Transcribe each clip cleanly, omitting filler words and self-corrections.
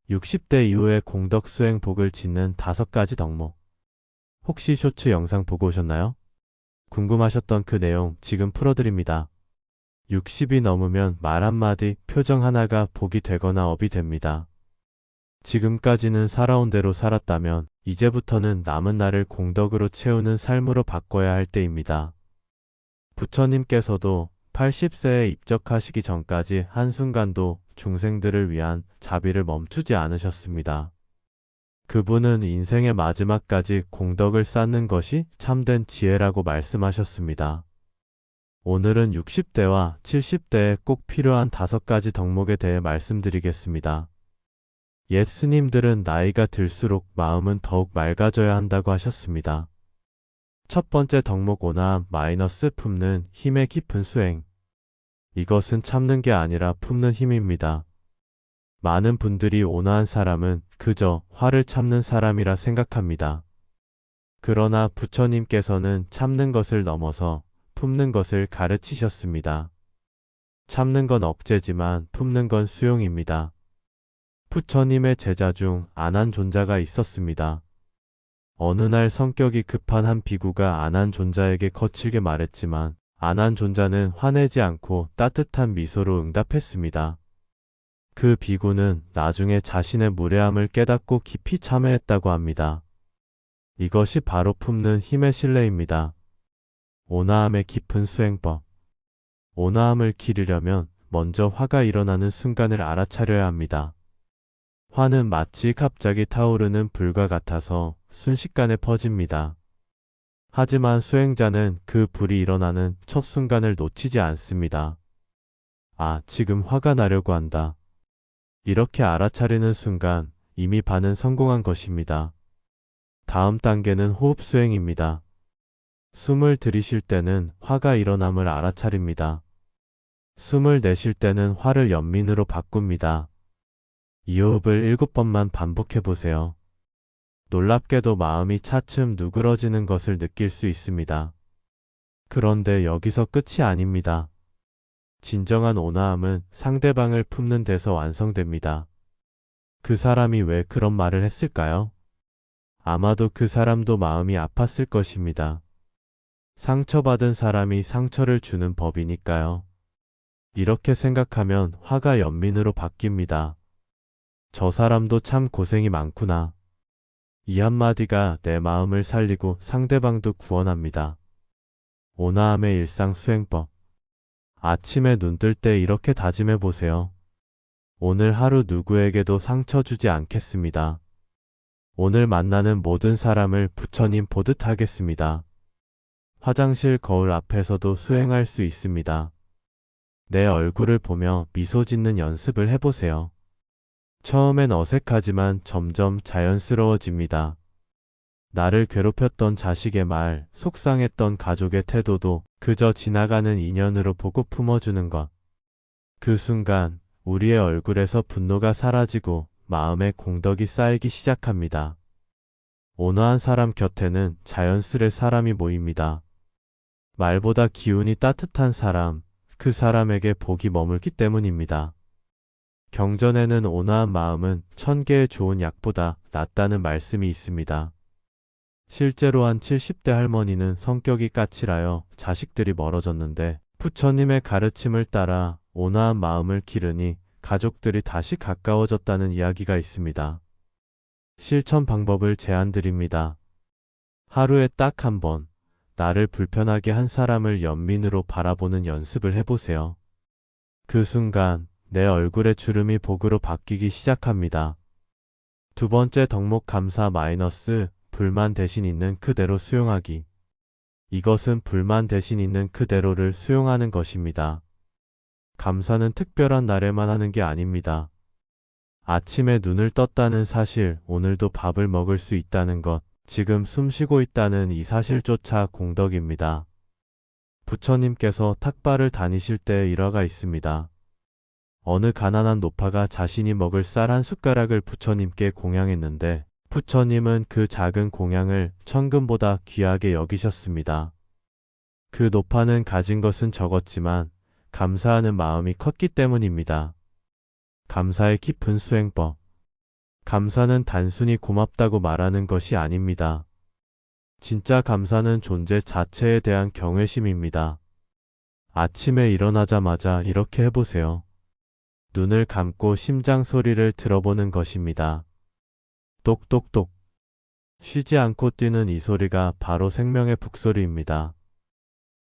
60대 이후에 공덕 수행 복을 짓는 5가지 덕목. 혹시 쇼츠 영상 보고 오셨나요? 궁금하셨던 그 내용 지금 풀어드립니다. 60이 넘으면 말 한마디, 표정 하나가 복이 되거나 업이 됩니다. 지금까지는 살아온 대로 살았다면 이제부터는 남은 날을 공덕으로 채우는 삶으로 바꿔야 할 때입니다. 부처님께서도 80세에 입적하시기 전까지 한순간도 중생들을 위한 자비를 멈추지 않으셨습니다. 그분은 인생의 마지막까지 공덕을 쌓는 것이 참된 지혜라고 말씀하셨습니다. 오늘은 60대와 70대에 꼭 필요한 5가지 덕목에 대해 말씀드리겠습니다. 옛 스님들은 나이가 들수록 마음은 더욱 맑아져야 한다고 하셨습니다. 첫 번째 덕목 온화함 마이너스 품는 힘의 깊은 수행. 이것은 참는 게 아니라 품는 힘입니다. 많은 분들이 온화한 사람은 그저 화를 참는 사람이라 생각합니다. 그러나 부처님께서는 참는 것을 넘어서 품는 것을 가르치셨습니다. 참는 건 억제지만 품는 건 수용입니다. 부처님의 제자 중 안한존자가 있었습니다. 어느 날 성격이 급한 한 비구가 안한존자에게 거칠게 말했지만 안한존자는 화내지 않고 따뜻한 미소로 응답했습니다. 그 비구는 나중에 자신의 무례함을 깨닫고 깊이 참회했다고 합니다. 이것이 바로 품는 힘의 신뢰입니다. 온화함의 깊은 수행법. 온화함을 기르려면 먼저 화가 일어나는 순간을 알아차려야 합니다. 화는 마치 갑자기 타오르는 불과 같아서 순식간에 퍼집니다. 하지만 수행자는 그 불이 일어나는 첫 순간을 놓치지 않습니다. 아, 지금 화가 나려고 한다. 이렇게 알아차리는 순간 이미 반은 성공한 것입니다. 다음 단계는 호흡 수행입니다. 숨을 들이쉴 때는 화가 일어남을 알아차립니다. 숨을 내쉴 때는 화를 연민으로 바꿉니다. 이 호흡을 7번만 반복해 보세요. 놀랍게도 마음이 차츰 누그러지는 것을 느낄 수 있습니다. 그런데 여기서 끝이 아닙니다. 진정한 온화함은 상대방을 품는 데서 완성됩니다. 그 사람이 왜 그런 말을 했을까요? 아마도 그 사람도 마음이 아팠을 것입니다. 상처받은 사람이 상처를 주는 법이니까요. 이렇게 생각하면 화가 연민으로 바뀝니다. 저 사람도 참 고생이 많구나. 이 한마디가 내 마음을 살리고 상대방도 구원합니다. 온화함의 일상 수행법. 아침에 눈 뜰 때 이렇게 다짐해 보세요. 오늘 하루 누구에게도 상처 주지 않겠습니다. 오늘 만나는 모든 사람을 부처님 보듯 하겠습니다. 화장실 거울 앞에서도 수행할 수 있습니다. 내 얼굴을 보며 미소 짓는 연습을 해보세요. 처음엔 어색하지만 점점 자연스러워집니다. 나를 괴롭혔던 자식의 말, 속상했던 가족의 태도도 그저 지나가는 인연으로 보고 품어주는 것. 그 순간 우리의 얼굴에서 분노가 사라지고 마음에 공덕이 쌓이기 시작합니다. 온화한 사람 곁에는 자연스레 사람이 모입니다. 말보다 기운이 따뜻한 사람, 그 사람에게 복이 머물기 때문입니다. 경전에는 온화한 마음은 1000개의 좋은 약보다 낫다는 말씀이 있습니다. 실제로 한 70대 할머니는 성격이 까칠하여 자식들이 멀어졌는데 부처님의 가르침을 따라 온화한 마음을 기르니 가족들이 다시 가까워졌다는 이야기가 있습니다. 실천 방법을 제안드립니다. 하루에 딱 한 번, 나를 불편하게 한 사람을 연민으로 바라보는 연습을 해보세요. 그 순간 내 얼굴의 주름이 복으로 바뀌기 시작합니다. 두 번째 덕목 감사 마이너스 불만 대신 있는 그대로 수용하기. 이것은 불만 대신 있는 그대로를 수용하는 것입니다. 감사는 특별한 날에만 하는 게 아닙니다. 아침에 눈을 떴다는 사실, 오늘도 밥을 먹을 수 있다는 것, 지금 숨 쉬고 있다는 이 사실조차 공덕입니다. 부처님께서 탁발을 다니실 때의 일화가 있습니다. 어느 가난한 노파가 자신이 먹을 쌀 한 숟가락을 부처님께 공양했는데 부처님은 그 작은 공양을 천금보다 귀하게 여기셨습니다. 그 노파는 가진 것은 적었지만 감사하는 마음이 컸기 때문입니다. 감사의 깊은 수행법. 감사는 단순히 고맙다고 말하는 것이 아닙니다. 진짜 감사는 존재 자체에 대한 경외심입니다. 아침에 일어나자마자 이렇게 해보세요. 눈을 감고 심장 소리를 들어보는 것입니다. 똑똑똑. 쉬지 않고 뛰는 이 소리가 바로 생명의 북소리입니다.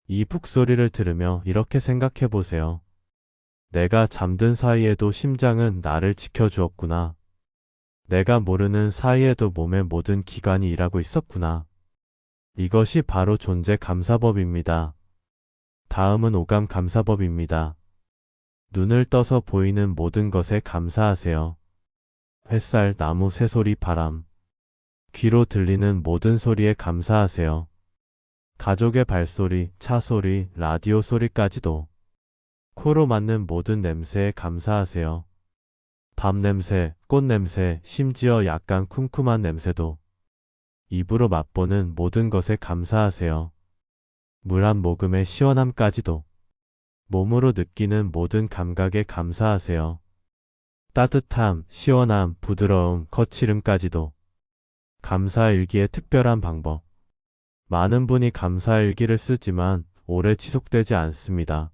이 북소리를 들으며 이렇게 생각해 보세요. 내가 잠든 사이에도 심장은 나를 지켜주었구나. 내가 모르는 사이에도 몸의 모든 기관이 일하고 있었구나. 이것이 바로 존재 감사법입니다. 다음은 오감 감사법입니다. 눈을 떠서 보이는 모든 것에 감사하세요. 햇살, 나무, 새소리, 바람. 귀로 들리는 모든 소리에 감사하세요. 가족의 발소리, 차 소리, 라디오 소리까지도. 코로 맡는 모든 냄새에 감사하세요. 밤 냄새, 꽃 냄새, 심지어 약간 쿰쿰한 냄새도. 입으로 맛보는 모든 것에 감사하세요. 물 한 모금의 시원함까지도. 몸으로 느끼는 모든 감각에 감사하세요. 따뜻함, 시원함, 부드러움, 거칠음까지도. 감사일기의 특별한 방법. 많은 분이 감사일기를 쓰지만 오래 지속되지 않습니다.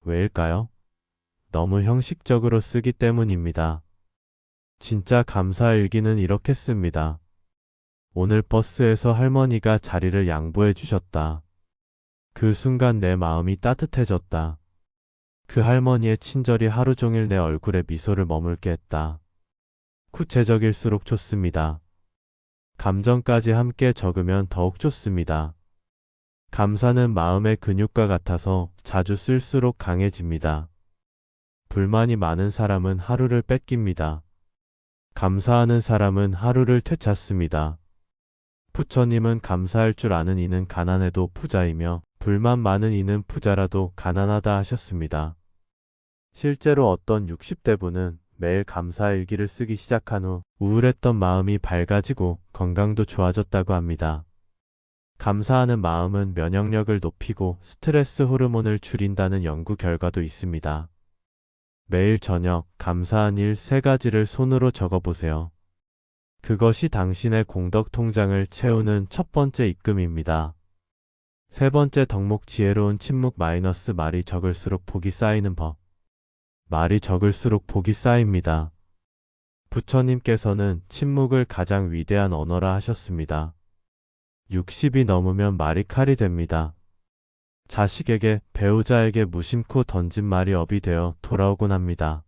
왜일까요? 너무 형식적으로 쓰기 때문입니다. 진짜 감사일기는 이렇게 씁니다. 오늘 버스에서 할머니가 자리를 양보해 주셨다. 그 순간 내 마음이 따뜻해졌다. 그 할머니의 친절이 하루 종일 내 얼굴에 미소를 머물게 했다. 구체적일수록 좋습니다. 감정까지 함께 적으면 더욱 좋습니다. 감사는 마음의 근육과 같아서 자주 쓸수록 강해집니다. 불만이 많은 사람은 하루를 뺏깁니다. 감사하는 사람은 하루를 되찾습니다. 부처님은 감사할 줄 아는 이는 가난해도 부자이며 불만 많은 이는 부자라도 가난하다 하셨습니다. 실제로 어떤 60대 분은 매일 감사일기를 쓰기 시작한 후 우울했던 마음이 밝아지고 건강도 좋아졌다고 합니다. 감사하는 마음은 면역력을 높이고 스트레스 호르몬을 줄인다는 연구 결과도 있습니다. 매일 저녁 감사한 일 3가지를 손으로 적어보세요. 그것이 당신의 공덕 통장을 채우는 첫 번째 입금입니다. 3번째 덕목 지혜로운 침묵 마이너스 말이 적을수록 복이 쌓이는 법. 말이 적을수록 복이 쌓입니다. 부처님께서는 침묵을 가장 위대한 언어라 하셨습니다. 60이 넘으면 말이 칼이 됩니다. 자식에게, 배우자에게 무심코 던진 말이 업이 되어 돌아오곤 합니다.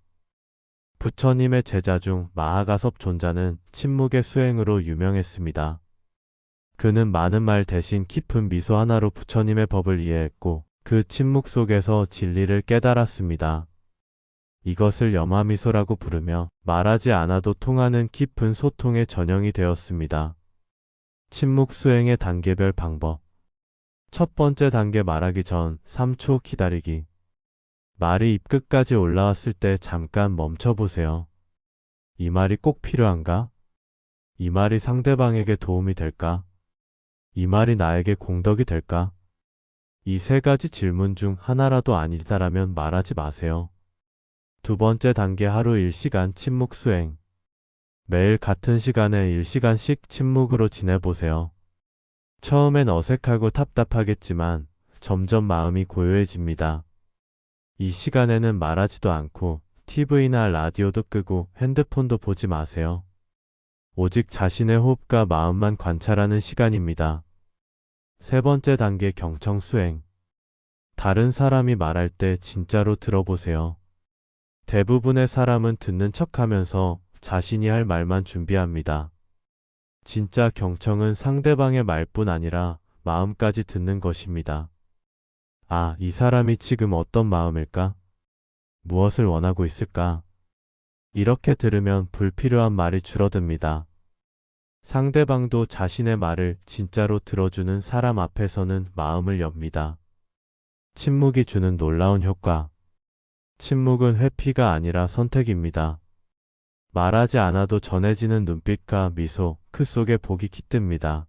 부처님의 제자 중 마하가섭 존자는 침묵의 수행으로 유명했습니다. 그는 많은 말 대신 깊은 미소 하나로 부처님의 법을 이해했고 그 침묵 속에서 진리를 깨달았습니다. 이것을 염화미소라고 부르며 말하지 않아도 통하는 깊은 소통의 전형이 되었습니다. 침묵 수행의 단계별 방법. 첫 번째 단계 말하기 전 3초 기다리기. 말이 입 끝까지 올라왔을 때 잠깐 멈춰보세요. 이 말이 꼭 필요한가? 이 말이 상대방에게 도움이 될까? 이 말이 나에게 공덕이 될까? 이 3가지 질문 중 하나라도 아니다라면 말하지 마세요. 두 번째 단계 하루 1시간 침묵 수행. 매일 같은 시간에 1시간씩 침묵으로 지내보세요. 처음엔 어색하고 답답하겠지만 점점 마음이 고요해집니다. 이 시간에는 말하지도 않고 TV나 라디오도 끄고 핸드폰도 보지 마세요. 오직 자신의 호흡과 마음만 관찰하는 시간입니다. 3번째 단계 경청 수행. 다른 사람이 말할 때 진짜로 들어보세요. 대부분의 사람은 듣는 척하면서 자신이 할 말만 준비합니다. 진짜 경청은 상대방의 말뿐 아니라 마음까지 듣는 것입니다. 아, 이 사람이 지금 어떤 마음일까? 무엇을 원하고 있을까? 이렇게 들으면 불필요한 말이 줄어듭니다. 상대방도 자신의 말을 진짜로 들어주는 사람 앞에서는 마음을 엽니다. 침묵이 주는 놀라운 효과. 침묵은 회피가 아니라 선택입니다. 말하지 않아도 전해지는 눈빛과 미소, 그 속에 복이 깃듭니다.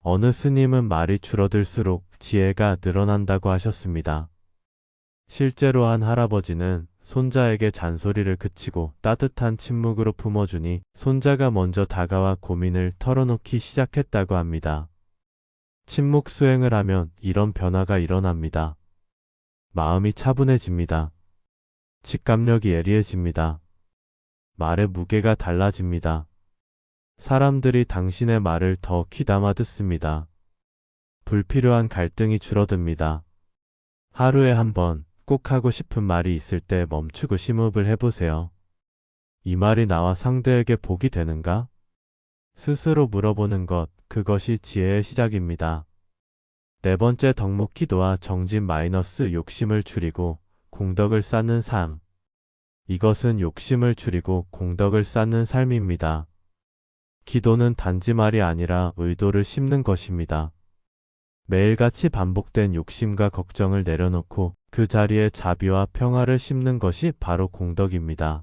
어느 스님은 말이 줄어들수록 지혜가 늘어난다고 하셨습니다. 실제로 한 할아버지는 손자에게 잔소리를 그치고 따뜻한 침묵으로 품어주니 손자가 먼저 다가와 고민을 털어놓기 시작했다고 합니다. 침묵 수행을 하면 이런 변화가 일어납니다. 마음이 차분해집니다. 직감력이 예리해집니다. 말의 무게가 달라집니다. 사람들이 당신의 말을 더 귀담아 듣습니다. 불필요한 갈등이 줄어듭니다. 하루에 한 번 꼭 하고 싶은 말이 있을 때 멈추고 심호흡을 해보세요. 이 말이 나와 상대에게 복이 되는가? 스스로 물어보는 것, 그것이 지혜의 시작입니다. 네 번째 덕목 기도와 정진 마이너스 욕심을 줄이고 공덕을 쌓는 삶. 이것은 욕심을 줄이고 공덕을 쌓는 삶입니다. 기도는 단지 말이 아니라 의도를 심는 것입니다. 매일같이 반복된 욕심과 걱정을 내려놓고 그 자리에 자비와 평화를 심는 것이 바로 공덕입니다.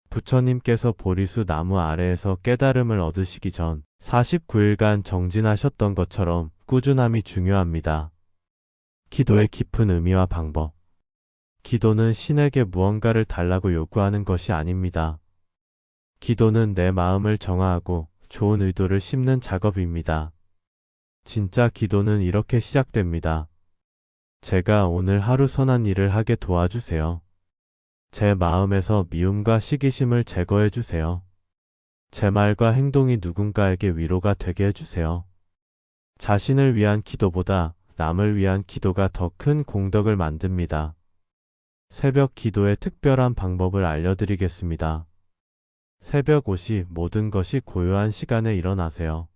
부처님께서 보리수 나무 아래에서 깨달음을 얻으시기 전 49일간 정진하셨던 것처럼 꾸준함이 중요합니다. 기도의 깊은 의미와 방법. 기도는 신에게 무언가를 달라고 요구하는 것이 아닙니다. 기도는 내 마음을 정화하고 좋은 의도를 심는 작업입니다. 진짜 기도는 이렇게 시작됩니다. 제가 오늘 하루 선한 일을 하게 도와주세요. 제 마음에서 미움과 시기심을 제거해 주세요. 제 말과 행동이 누군가에게 위로가 되게 해주세요. 자신을 위한 기도보다 남을 위한 기도가 더 큰 공덕을 만듭니다. 새벽 기도의 특별한 방법을 알려드리겠습니다. 새벽 5시 모든 것이 고요한 시간에 일어나세요.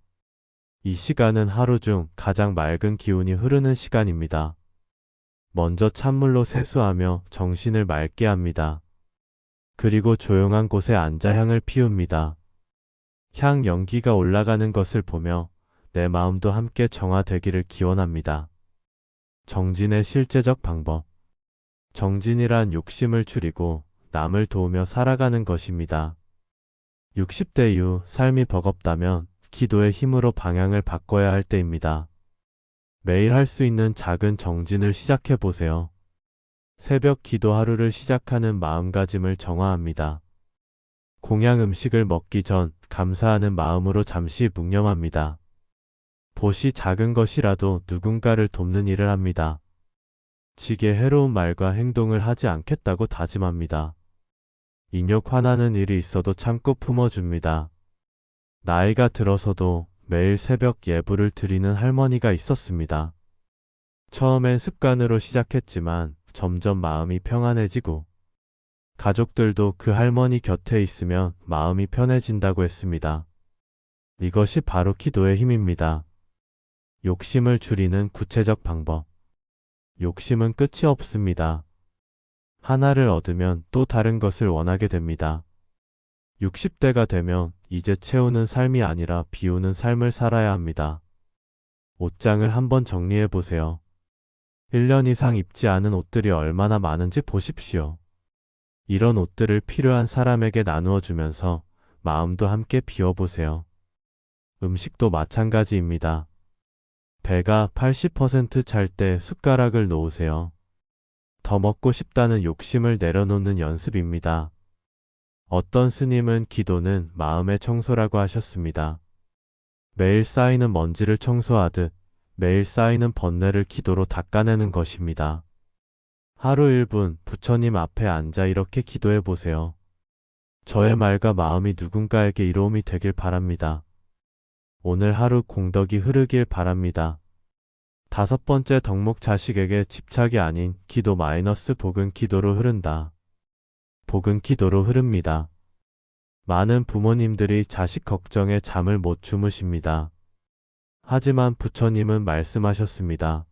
이 시간은 하루 중 가장 맑은 기운이 흐르는 시간입니다. 먼저 찬물로 세수하며 정신을 맑게 합니다. 그리고 조용한 곳에 앉아 향을 피웁니다. 향 연기가 올라가는 것을 보며 내 마음도 함께 정화되기를 기원합니다. 정진의 실제적 방법. 정진이란 욕심을 줄이고 남을 도우며 살아가는 것입니다. 60대 이후 삶이 버겁다면 기도의 힘으로 방향을 바꿔야 할 때입니다. 매일 할 수 있는 작은 정진을 시작해 보세요. 새벽 기도 하루를 시작하는 마음가짐을 정화합니다. 공양 음식을 먹기 전 감사하는 마음으로 잠시 묵념합니다. 보시 작은 것이라도 누군가를 돕는 일을 합니다. 지게 해로운 말과 행동을 하지 않겠다고 다짐합니다. 인욕 화나는 일이 있어도 참고 품어줍니다. 나이가 들어서도 매일 새벽 예불을 드리는 할머니가 있었습니다. 처음엔 습관으로 시작했지만 점점 마음이 평안해지고 가족들도 그 할머니 곁에 있으면 마음이 편해진다고 했습니다. 이것이 바로 기도의 힘입니다. 욕심을 줄이는 구체적 방법. 욕심은 끝이 없습니다. 하나를 얻으면 또 다른 것을 원하게 됩니다. 60대가 되면 이제 채우는 삶이 아니라 비우는 삶을 살아야 합니다. 옷장을 한번 정리해 보세요. 1년 이상 입지 않은 옷들이 얼마나 많은지 보십시오. 이런 옷들을 필요한 사람에게 나누어 주면서 마음도 함께 비워보세요. 음식도 마찬가지입니다. 배가 80% 찰 때 숟가락을 놓으세요. 더 먹고 싶다는 욕심을 내려놓는 연습입니다. 어떤 스님은 기도는 마음의 청소라고 하셨습니다. 매일 쌓이는 먼지를 청소하듯 매일 쌓이는 번뇌를 기도로 닦아내는 것입니다. 하루 1분 부처님 앞에 앉아 이렇게 기도해 보세요. 저의 말과 마음이 누군가에게 이로움이 되길 바랍니다. 오늘 하루 공덕이 흐르길 바랍니다. 5번째 덕목 자식에게 집착이 아닌 기도 마이너스 복은 기도로 흐른다. 복은 기도로 흐릅니다. 많은 부모님들이 자식 걱정에 잠을 못 주무십니다. 하지만 부처님은 말씀하셨습니다.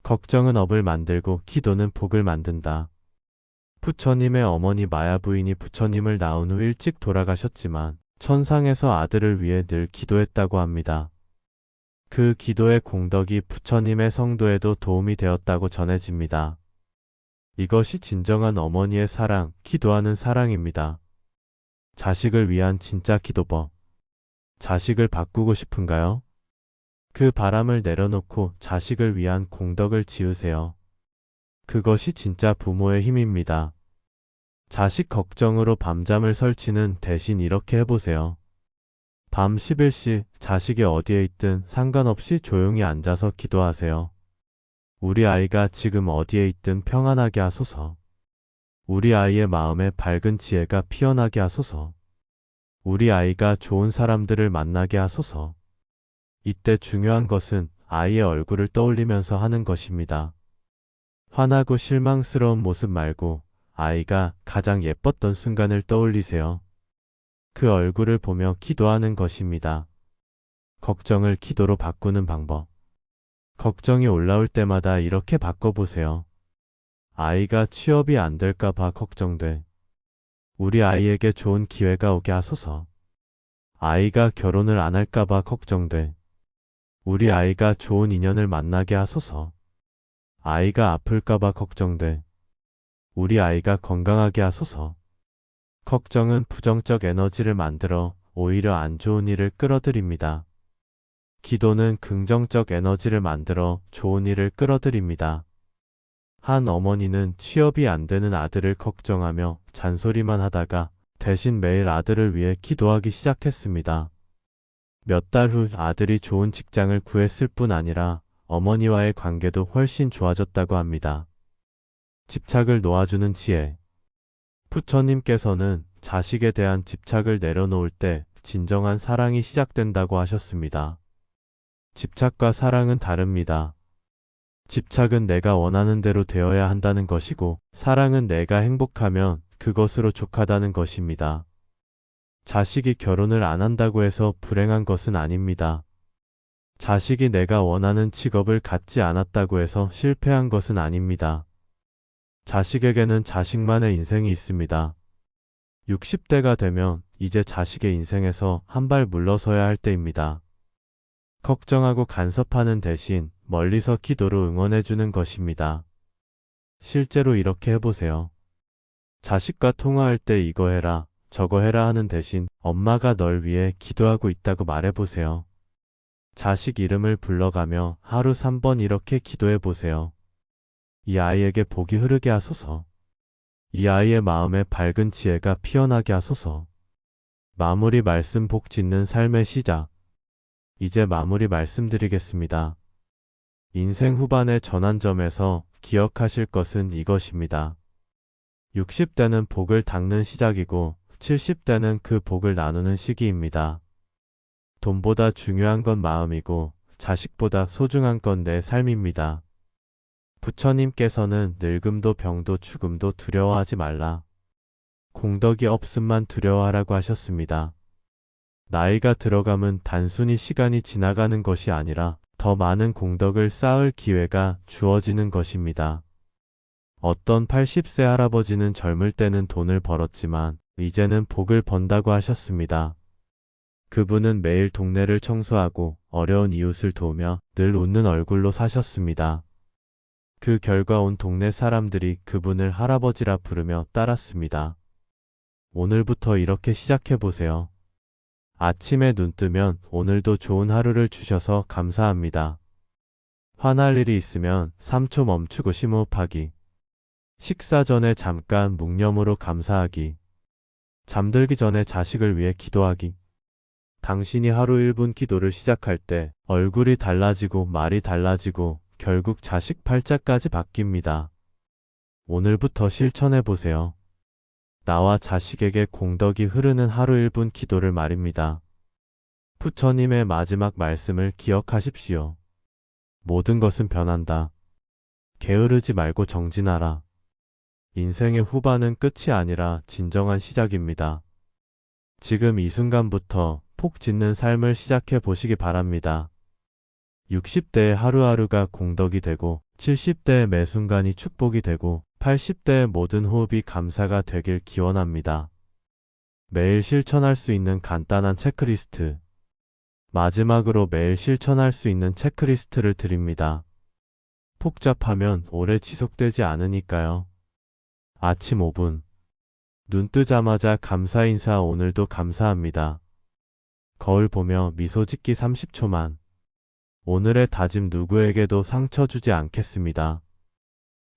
걱정은 업을 만들고 기도는 복을 만든다. 부처님의 어머니 마야 부인이 부처님을 낳은 후 일찍 돌아가셨지만 천상에서 아들을 위해 늘 기도했다고 합니다. 그 기도의 공덕이 부처님의 성도에도 도움이 되었다고 전해집니다. 이것이 진정한 어머니의 사랑, 기도하는 사랑입니다. 자식을 위한 진짜 기도법. 자식을 바꾸고 싶은가요? 그 바람을 내려놓고 자식을 위한 공덕을 지으세요. 그것이 진짜 부모의 힘입니다. 자식 걱정으로 밤잠을 설치는 대신 이렇게 해보세요. 밤 11시 자식이 어디에 있든 상관없이 조용히 앉아서 기도하세요. 우리 아이가 지금 어디에 있든 평안하게 하소서. 우리 아이의 마음에 밝은 지혜가 피어나게 하소서. 우리 아이가 좋은 사람들을 만나게 하소서. 이때 중요한 것은 아이의 얼굴을 떠올리면서 하는 것입니다. 화나고 실망스러운 모습 말고 아이가 가장 예뻤던 순간을 떠올리세요. 그 얼굴을 보며 기도하는 것입니다. 걱정을 기도로 바꾸는 방법. 걱정이 올라올 때마다 이렇게 바꿔보세요. 아이가 취업이 안 될까봐 걱정돼. 우리 아이에게 좋은 기회가 오게 하소서. 아이가 결혼을 안 할까봐 걱정돼. 우리 아이가 좋은 인연을 만나게 하소서. 아이가 아플까봐 걱정돼. 우리 아이가 건강하게 하소서. 걱정은 부정적 에너지를 만들어 오히려 안 좋은 일을 끌어들입니다. 기도는 긍정적 에너지를 만들어 좋은 일을 끌어들입니다. 한 어머니는 취업이 안 되는 아들을 걱정하며 잔소리만 하다가 대신 매일 아들을 위해 기도하기 시작했습니다. 몇 달 후 아들이 좋은 직장을 구했을 뿐 아니라 어머니와의 관계도 훨씬 좋아졌다고 합니다. 집착을 놓아주는 지혜. 부처님께서는 자식에 대한 집착을 내려놓을 때 진정한 사랑이 시작된다고 하셨습니다. 집착과 사랑은 다릅니다. 집착은 내가 원하는 대로 되어야 한다는 것이고, 사랑은 내가 행복하면 그것으로 족하다는 것입니다. 자식이 결혼을 안 한다고 해서 불행한 것은 아닙니다. 자식이 내가 원하는 직업을 갖지 않았다고 해서 실패한 것은 아닙니다. 자식에게는 자식만의 인생이 있습니다. 60대가 되면 이제 자식의 인생에서 한 발 물러서야 할 때입니다. 걱정하고 간섭하는 대신 멀리서 기도로 응원해주는 것입니다. 실제로 이렇게 해보세요. 자식과 통화할 때 이거 해라, 저거 해라 하는 대신 엄마가 널 위해 기도하고 있다고 말해보세요. 자식 이름을 불러가며 하루 3번 이렇게 기도해보세요. 이 아이에게 복이 흐르게 하소서. 이 아이의 마음에 밝은 지혜가 피어나게 하소서. 마무리 말씀 복 짓는 삶의 시작. 이제 마무리 말씀드리겠습니다. 인생 후반의 전환점에서 기억하실 것은 이것입니다. 60대는 복을 닦는 시작이고 70대는 그 복을 나누는 시기입니다. 돈보다 중요한 건 마음이고 자식보다 소중한 건 내 삶입니다. 부처님께서는 늙음도 병도 죽음도 두려워하지 말라. 공덕이 없음만 두려워하라고 하셨습니다. 나이가 들어감은 단순히 시간이 지나가는 것이 아니라 더 많은 공덕을 쌓을 기회가 주어지는 것입니다. 어떤 80세 할아버지는 젊을 때는 돈을 벌었지만 이제는 복을 번다고 하셨습니다. 그분은 매일 동네를 청소하고 어려운 이웃을 도우며 늘 웃는 얼굴로 사셨습니다. 그 결과 온 동네 사람들이 그분을 할아버지라 부르며 따랐습니다. 오늘부터 이렇게 시작해보세요. 아침에 눈 뜨면 오늘도 좋은 하루를 주셔서 감사합니다. 화날 일이 있으면 3초 멈추고 심호흡하기. 식사 전에 잠깐 묵념으로 감사하기. 잠들기 전에 자식을 위해 기도하기. 당신이 하루 1분 기도를 시작할 때 얼굴이 달라지고 말이 달라지고 결국 자식 팔자까지 바뀝니다. 오늘부터 실천해보세요. 나와 자식에게 공덕이 흐르는 하루 1분 기도를 말입니다. 부처님의 마지막 말씀을 기억하십시오. 모든 것은 변한다. 게으르지 말고 정진하라. 인생의 후반은 끝이 아니라 진정한 시작입니다. 지금 이 순간부터 폭 짓는 삶을 시작해 보시기 바랍니다. 60대의 하루하루가 공덕이 되고 70대의 매 순간이 축복이 되고 80대의 모든 호흡이 감사가 되길 기원합니다. 매일 실천할 수 있는 간단한 체크리스트. 마지막으로 매일 실천할 수 있는 체크리스트를 드립니다. 복잡하면 오래 지속되지 않으니까요. 아침 5분. 눈 뜨자마자 감사 인사 오늘도 감사합니다. 거울 보며 미소 짓기 30초만. 오늘의 다짐 누구에게도 상처 주지 않겠습니다.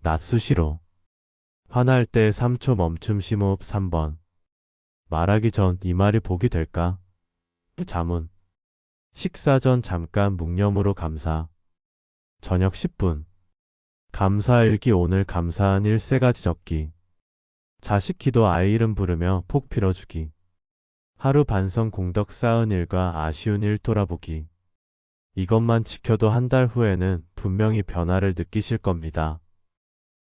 낮 수시로. 화날 때 3초 멈춤 심호흡 3번. 말하기 전 이 말이 복이 될까? 자문. 식사 전 잠깐 묵념으로 감사. 저녁 10분. 감사일기 오늘 감사한 일 3가지 적기. 자식 기도 아이 이름 부르며 폭 빌어주기. 하루 반성 공덕 쌓은 일과 아쉬운 일 돌아보기. 이것만 지켜도 한 달 후에는 분명히 변화를 느끼실 겁니다.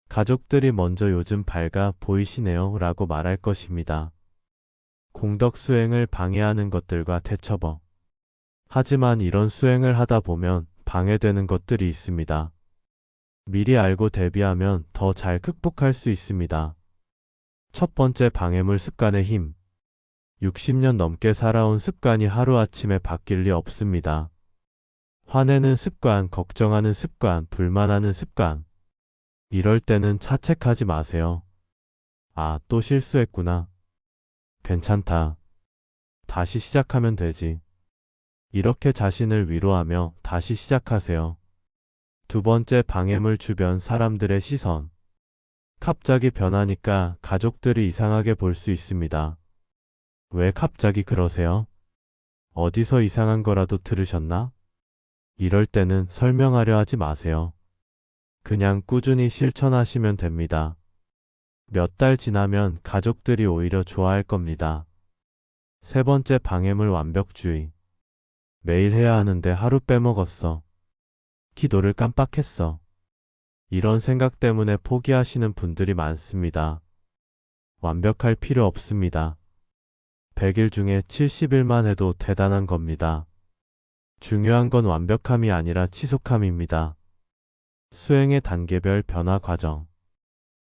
가족들이 먼저 요즘 밝아 보이시네요 라고 말할 것입니다. 공덕 수행을 방해하는 것들과 대처법. 하지만 이런 수행을 하다 보면 방해되는 것들이 있습니다. 미리 알고 대비하면 더 잘 극복할 수 있습니다. 첫 번째 방해물 습관의 힘. 60년 넘게 살아온 습관이 하루아침에 바뀔 리 없습니다. 화내는 습관, 걱정하는 습관, 불만하는 습관. 이럴 때는 자책하지 마세요. 아, 또 실수했구나. 괜찮다. 다시 시작하면 되지. 이렇게 자신을 위로하며 다시 시작하세요. 두 번째 방해물 주변 사람들의 시선. 갑자기 변하니까 가족들이 이상하게 볼 수 있습니다. 왜 갑자기 그러세요? 어디서 이상한 거라도 들으셨나? 이럴 때는 설명하려 하지 마세요. 그냥 꾸준히 실천하시면 됩니다. 몇 달 지나면 가족들이 오히려 좋아할 겁니다. 세 번째 방해물 완벽주의. 매일 해야 하는데 하루 빼먹었어. 기도를 깜빡했어. 이런 생각 때문에 포기하시는 분들이 많습니다. 완벽할 필요 없습니다. 100일 중에 70일만 해도 대단한 겁니다. 중요한 건 완벽함이 아니라 지속함입니다. 수행의 단계별 변화 과정.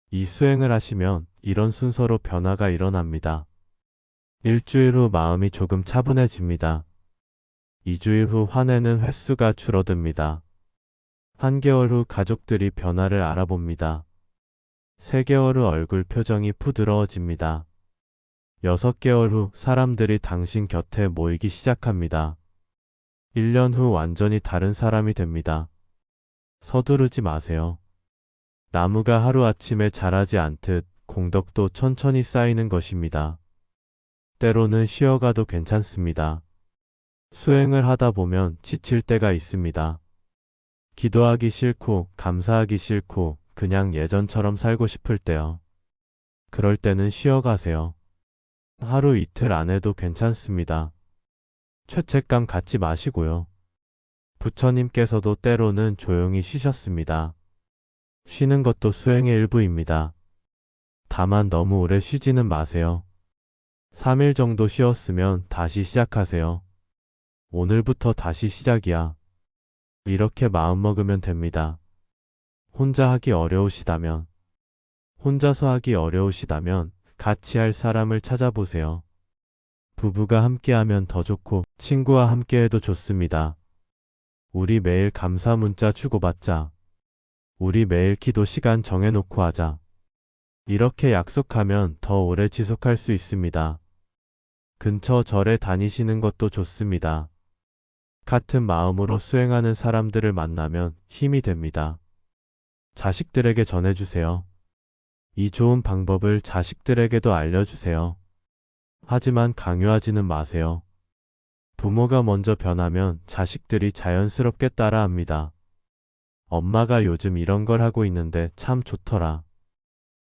이 수행을 하시면 이런 순서로 변화가 일어납니다. 일주일 후 마음이 조금 차분해집니다. 2주일 후 화내는 횟수가 줄어듭니다. 1개월 후 가족들이 변화를 알아봅니다. 3개월 후 얼굴 표정이 부드러워집니다. 6개월 후 사람들이 당신 곁에 모이기 시작합니다. 1년 후 완전히 다른 사람이 됩니다. 서두르지 마세요. 나무가 하루아침에 자라지 않듯 공덕도 천천히 쌓이는 것입니다. 때로는 쉬어가도 괜찮습니다. 수행을 하다 보면 지칠 때가 있습니다. 기도하기 싫고 감사하기 싫고 그냥 예전처럼 살고 싶을 때요. 그럴 때는 쉬어가세요. 하루 이틀 안 해도 괜찮습니다. 죄책감 갖지 마시고요. 부처님께서도 때로는 조용히 쉬셨습니다. 쉬는 것도 수행의 일부입니다. 다만 너무 오래 쉬지는 마세요. 3일 정도 쉬었으면 다시 시작하세요. 오늘부터 다시 시작이야. 이렇게 마음먹으면 됩니다. 혼자 하기 어려우시다면, 혼자서 하기 어려우시다면 같이 할 사람을 찾아보세요. 부부가 함께하면 더 좋고 친구와 함께해도 좋습니다. 우리 매일 감사 문자 주고받자. 우리 매일 기도 시간 정해놓고 하자. 이렇게 약속하면 더 오래 지속할 수 있습니다. 근처 절에 다니시는 것도 좋습니다. 같은 마음으로 수행하는 사람들을 만나면 힘이 됩니다. 자식들에게 전해주세요. 이 좋은 방법을 자식들에게도 알려주세요. 하지만 강요하지는 마세요. 부모가 먼저 변하면 자식들이 자연스럽게 따라합니다. 엄마가 요즘 이런 걸 하고 있는데 참 좋더라.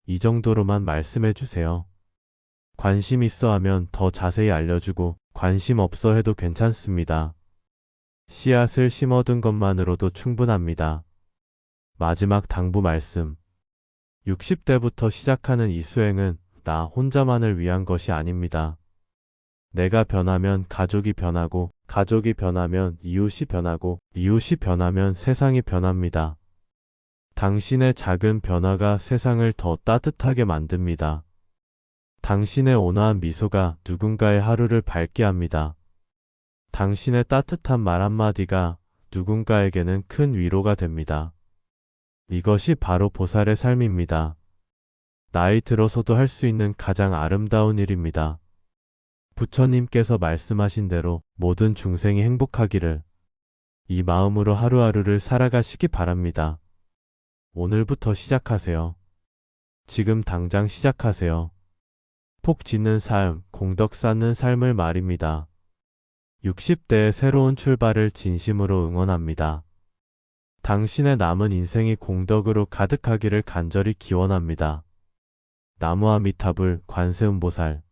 이 정도로만 말씀해 주세요. 관심 있어 하면 더 자세히 알려주고 관심 없어 해도 괜찮습니다. 씨앗을 심어둔 것만으로도 충분합니다. 마지막 당부 말씀. 60대부터 시작하는 이 수행은 나 혼자만을 위한 것이 아닙니다. 내가 변하면 가족이 변하고, 가족이 변하면 이웃이 변하고, 이웃이 변하면 세상이 변합니다. 당신의 작은 변화가 세상을 더 따뜻하게 만듭니다. 당신의 온화한 미소가 누군가의 하루를 밝게 합니다. 당신의 따뜻한 말 한마디가 누군가에게는 큰 위로가 됩니다. 이것이 바로 보살의 삶입니다. 나이 들어서도 할 수 있는 가장 아름다운 일입니다. 부처님께서 말씀하신 대로 모든 중생이 행복하기를 이 마음으로 하루하루를 살아가시기 바랍니다. 오늘부터 시작하세요. 지금 당장 시작하세요. 복 짓는 삶, 공덕 쌓는 삶을 말입니다. 60대의 새로운 출발을 진심으로 응원합니다. 당신의 남은 인생이 공덕으로 가득하기를 간절히 기원합니다. 나무아미타불 관세음보살